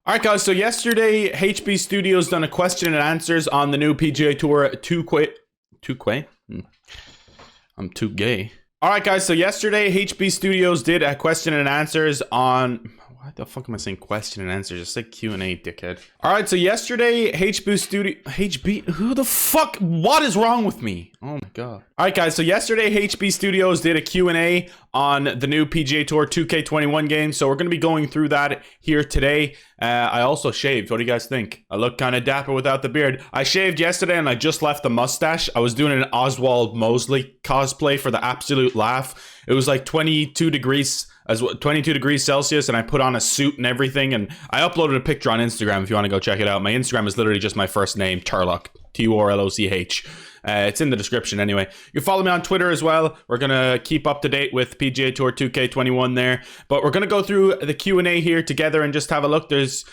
Alright guys, so yesterday HB Studios done a question and answers on the new PGA Tour 2K. I'm too gay. Alright guys, so yesterday HB Studios did a question and answers on... What the fuck am I saying question and answers? Just say Q&A, dickhead. Alright, so yesterday who the fuck? What is wrong with me? Oh my god. Alright guys, so yesterday HB Studios did a Q&A on the new PGA Tour 2K21 game. So we're going to be going through that here today. I also shaved. What do you guys think? I look kind of dapper without the beard. I shaved yesterday and I just left the mustache. I was doing an Oswald Mosley cosplay for the absolute laugh. It was like 22 degrees Celsius, and I put on a suit and everything, and I uploaded a picture on Instagram if you want to go check it out. My Instagram is literally just my first name, Turlock, Turloch. It's in the description anyway. You can follow me on Twitter as well. We're going to keep up to date with PGA Tour 2K21 there. But we're going to go through the Q&A here together and just have a look. There's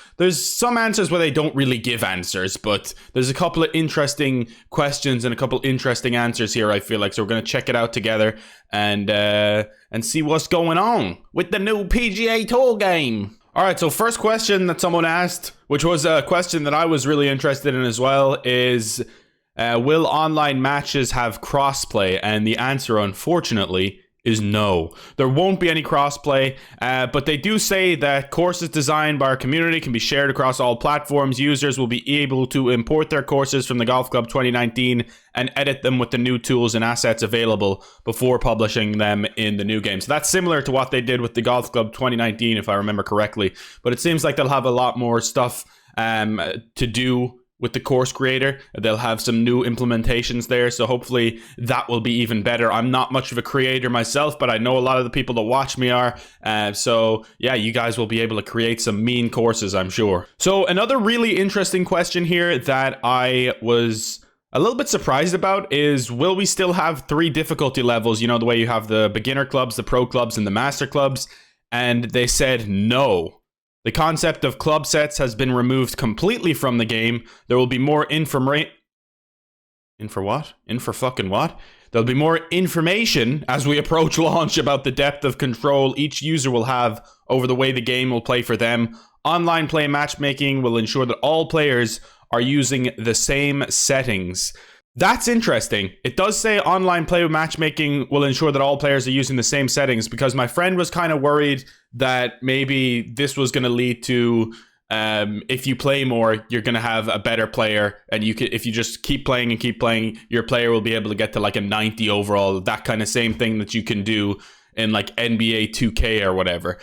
some answers where they don't really give answers, but there's a couple of interesting questions and a couple interesting answers here, I feel like. So we're going to check it out together and see what's going on with the new PGA Tour game. Alright, so first question that someone asked, which was a question that I was really interested in as well, is... will online matches have crossplay? And the answer, unfortunately, is no. There won't be any crossplay, but they do say that courses designed by our community can be shared across all platforms. Users will be able to import their courses from the Golf Club 2019 and edit them with the new tools and assets available before publishing them in the new game. So that's similar to what they did with the Golf Club 2019, if I remember correctly. But it seems like they'll have a lot more stuff to do with the course creator. They'll have some new implementations there, so hopefully that will be even better. I'm not much of a creator myself, but I know a lot of the people that watch me are, so yeah, you guys will be able to create some mean courses, I'm sure. So another really interesting question here that I was a little bit surprised about is, will we still have 3 difficulty levels? You know, the way you have the beginner clubs, the pro clubs, and the master clubs. And they said no. The concept of club sets has been removed completely from the game. There will be more fucking what? There'll be more information as we approach launch about the depth of control each user will have over the way the game will play for them. Online play matchmaking will ensure that all players are using the same settings. That's interesting. It does say online play matchmaking will ensure that all players are using the same settings, because my friend was kind of worried that maybe this was going to lead to if you play more, you're going to have a better player, and if you just keep playing and keep playing, your player will be able to get to like a 90 overall, that kind of same thing that you can do in like NBA 2K or whatever.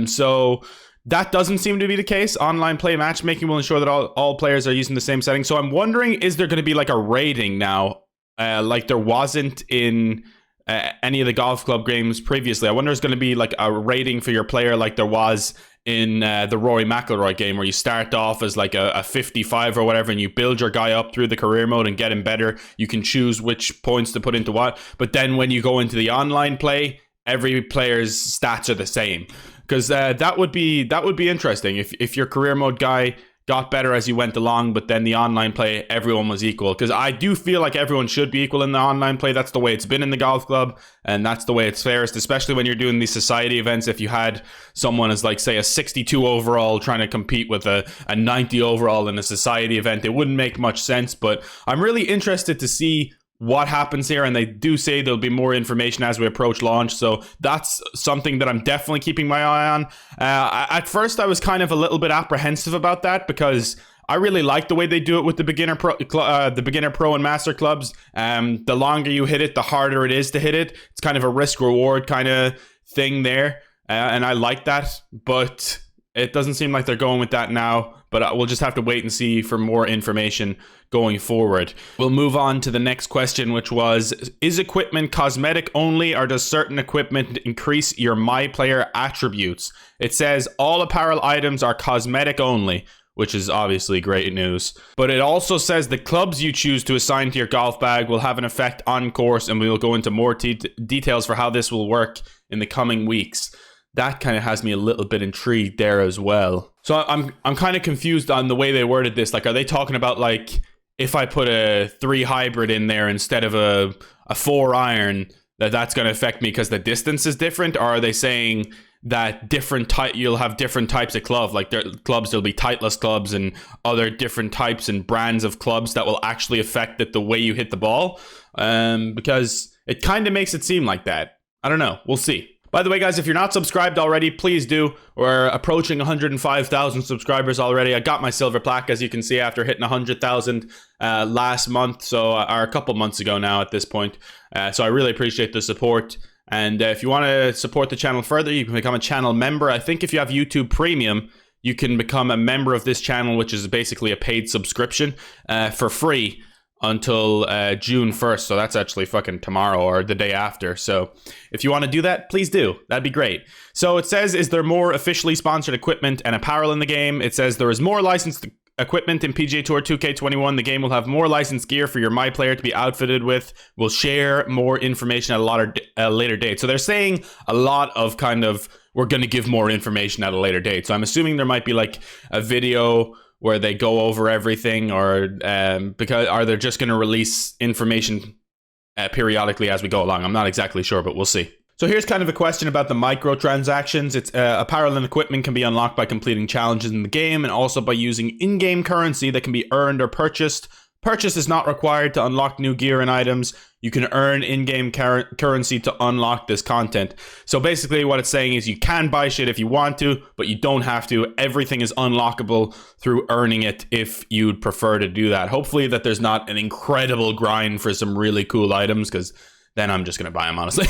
So that doesn't seem to be the case. Online play matchmaking will ensure that all players are using the same settings. So I'm wondering, is there going to be like a rating now, like there wasn't in any of the golf club games previously? I wonder if there's going to be like a rating for your player like there was in the Rory McIlroy game, where you start off as like a 55 or whatever, and you build your guy up through the career mode and get him better. You can choose which points to put into what. But then when you go into the online play, every player's stats are the same. Because that would be interesting if your career mode guy got better as you went along, but then the online play, everyone was equal. Because I do feel like everyone should be equal in the online play. That's the way it's been in the golf club, and that's the way it's fairest, especially when you're doing these society events. If you had someone as like, say, a 62 overall trying to compete with a 90 overall in a society event, it wouldn't make much sense. But I'm really interested to see what happens here, and they do say there'll be more information as we approach launch, so that's something that I'm definitely keeping my eye on. At first I was kind of a little bit apprehensive about that, because I really like the way they do it with the beginner pro and master clubs. The longer you hit it, the harder it is to hit it. It's kind of a risk reward kind of thing there, and I like that, but it doesn't seem like they're going with that now. But we'll just have to wait and see for more information going forward. We'll move on to the next question, which was, is equipment cosmetic only, or does certain equipment increase your My Player attributes? It says all apparel items are cosmetic only, which is obviously great news. But it also says the clubs you choose to assign to your golf bag will have an effect on course, and we will go into more details for how this will work in the coming weeks. That kind of has me a little bit intrigued there as well. So I'm kind of confused on the way they worded this. Like, are they talking about like, if I put a 3 hybrid in there instead of a 4 iron, that's going to affect me because the distance is different? Or are they saying that you'll have different types of clubs. Like there'll be Titleist clubs and other different types and brands of clubs that will actually affect the way you hit the ball. Because it kind of makes it seem like that. I don't know. We'll see. By the way, guys, if you're not subscribed already, please do. We're approaching 105,000 subscribers already. I got my silver plaque, as you can see, after hitting 100,000 last month, or a couple months ago now at this point. So I really appreciate the support. And if you want to support the channel further, you can become a channel member. I think if you have YouTube Premium, you can become a member of this channel, which is basically a paid subscription for free until June 1st. So that's actually fucking tomorrow or the day after. So if you want to do that, please do. That'd be great. So it says, is there more officially sponsored equipment and apparel in the game? It says there is more licensed equipment in PGA Tour 2K21. The game will have more licensed gear for your My Player to be outfitted with. We'll share more information at a later date. So they're saying a lot of we're going to give more information at a later date. So I'm assuming there might be like a video where they go over everything, or because are they just going to release information periodically as we go along? I'm not exactly sure, but we'll see. So here's kind of a question about the microtransactions. It's apparel and equipment can be unlocked by completing challenges in the game and also by using in-game currency that can be earned or purchased. Purchase is not required to unlock new gear and items. You can earn in-game currency to unlock this content. So basically what it's saying is you can buy shit if you want to, but you don't have to. Everything is unlockable through earning it if you'd prefer to do that. Hopefully that there's not an incredible grind for some really cool items, because then I'm just going to buy them, honestly.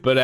But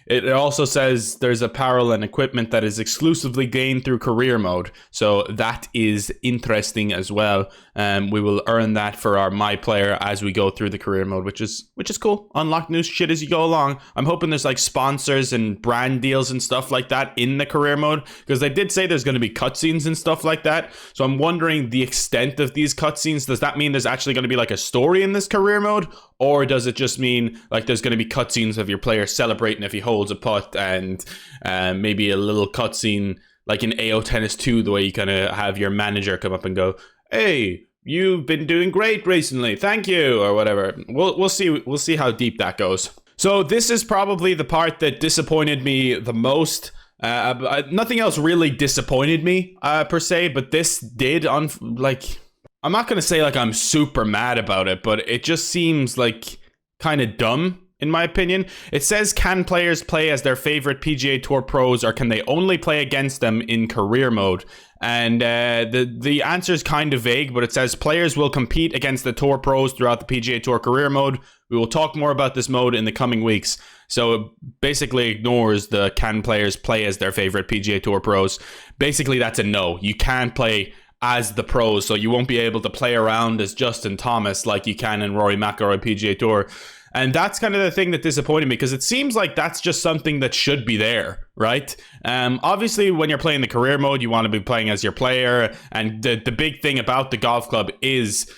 it also says there's apparel and equipment that is exclusively gained through career mode. So that is interesting as well. We will earn that for our My Player as we go through the career mode, which is cool. Unlock new shit as you go along. I'm hoping there's like sponsors and brand deals and stuff like that in the career mode, because they did say there's going to be cutscenes and stuff like that. So I'm wondering the extent of these cutscenes. Does that mean there's actually going to be like a story in this career mode? Or does it just mean like there's going to be cutscenes of your player celebrating if he holds a putt, and maybe a little cutscene like in AO Tennis 2, the way you kind of have your manager come up and go, "Hey, you've been doing great recently, thank you," or whatever. We'll see how deep that goes. So this is probably the part that disappointed me the most. Nothing else really disappointed me per se, but this did. I'm not going to say like I'm super mad about it, but it just seems like kind of dumb, in my opinion. It says, can players play as their favorite PGA Tour pros, or can they only play against them in career mode? And the answer is kind of vague, but it says players will compete against the Tour pros throughout the PGA Tour career mode. We will talk more about this mode in the coming weeks. So it basically ignores the can players play as their favorite PGA Tour pros. Basically, that's a no. You can't play as the pros, so you won't be able to play around as Justin Thomas like you can in Rory McIlroy PGA Tour. And that's kind of the thing that disappointed me, because it seems like that's just something that should be there, right? Obviously, when you're playing the career mode, you want to be playing as your player, and the big thing about the golf club is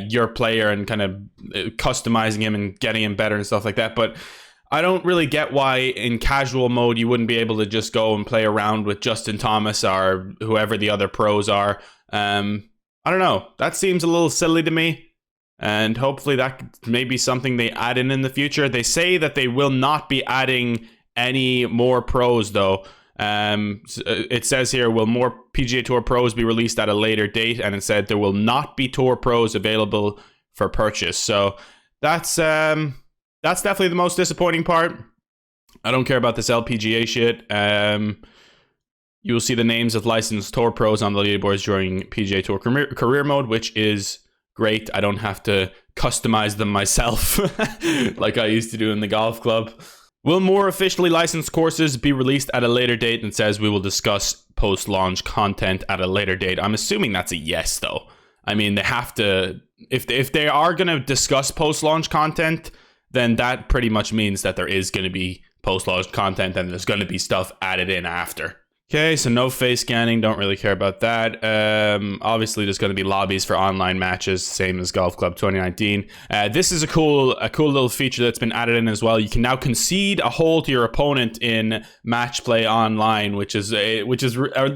your player and kind of customizing him and getting him better and stuff like that. But I don't really get why in casual mode you wouldn't be able to just go and play around with Justin Thomas or whoever the other pros are. I don't know. That seems a little silly to me, and hopefully that may be something they add in the future. They say that they will not be adding any more pros, though. It says here, will more PGA Tour pros be released at a later date? And it said there will not be Tour pros available for purchase. So that's definitely the most disappointing part. I don't care about this LPGA shit. You will see the names of licensed Tour pros on the leaderboards during PGA Tour career mode, which is great. I don't have to customize them myself like I used to do in the golf club. Will more officially licensed courses be released at a later date? And says we will discuss post-launch content at a later date. I'm assuming that's a yes, though. I mean, they have to. If they are going to discuss post-launch content, then that pretty much means that there is going to be post-launch content and there's going to be stuff added in after. Okay, so no face scanning, don't really care about that. Obviously, there's going to be lobbies for online matches, same as Golf Club 2019. This is a cool little feature that's been added in as well. You can now concede a hole to your opponent in match play online, which is a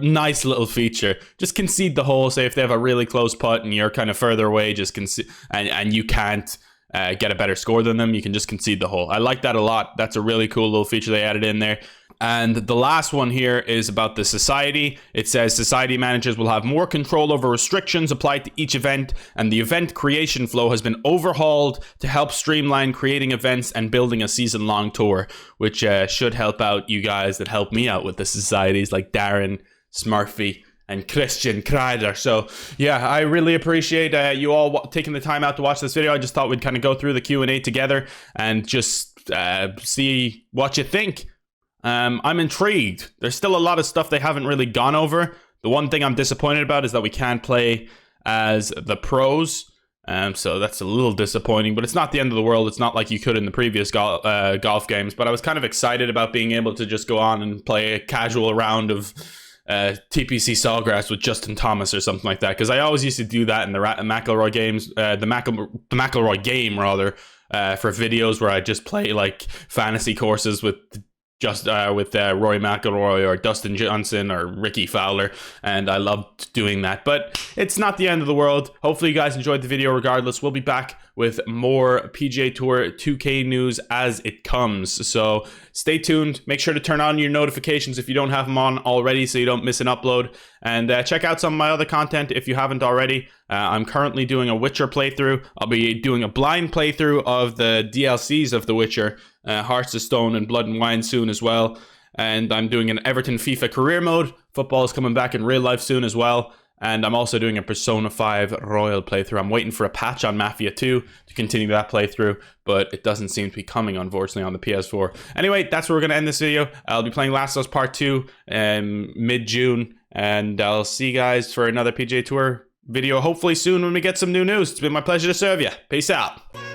nice little feature. Just concede the hole. Say if they have a really close putt and you're kind of further away, just concede, and you can't get a better score than them, you can just concede the hole. I like that a lot. That's a really cool little feature they added in there. And the last one here is about the society. It says society managers will have more control over restrictions applied to each event, and the event creation flow has been overhauled to help streamline creating events and building a season-long tour, which should help out you guys that help me out with the societies like Darren, Smurfy, and Christian Kreider. So yeah, I really appreciate you all taking the time out to watch this video. I just thought we'd kind of go through the Q&A together and just see what you think. I'm intrigued. There's still a lot of stuff they haven't really gone over. The one thing I'm disappointed about is that we can't play as the pros. So that's a little disappointing, but it's not the end of the world. It's not like you could in the previous golf games, but I was kind of excited about being able to just go on and play a casual round of TPC Sawgrass with Justin Thomas or something like that, because I always used to do that in the McIlroy games, the McIlroy game rather, for videos where I just play like fantasy courses with Rory McIlroy or Dustin Johnson or Ricky Fowler, and I loved doing that. But it's not the end of the world. Hopefully you guys enjoyed the video regardless. We'll be back with more PGA Tour 2K news as it comes, so stay tuned. Make sure to turn on your notifications if you don't have them on already so you don't miss an upload, and check out some of my other content if you haven't already. I'm currently doing a Witcher playthrough. I'll be doing a blind playthrough of the DLCs of The Witcher, Hearts of Stone and Blood and Wine soon as well, and I'm doing an Everton FIFA career mode. Football is coming back in real life soon as well, and I'm also doing a Persona 5 Royal playthrough. I'm waiting for a patch on Mafia 2 to continue that playthrough, but it doesn't seem to be coming, unfortunately, on the PS4. Anyway, that's where we're going to end this video. I'll be playing Last of Us Part 2 mid-June, and I'll see you guys for another PGA Tour video hopefully soon when we get some new news. It's been my pleasure to serve you. Peace out.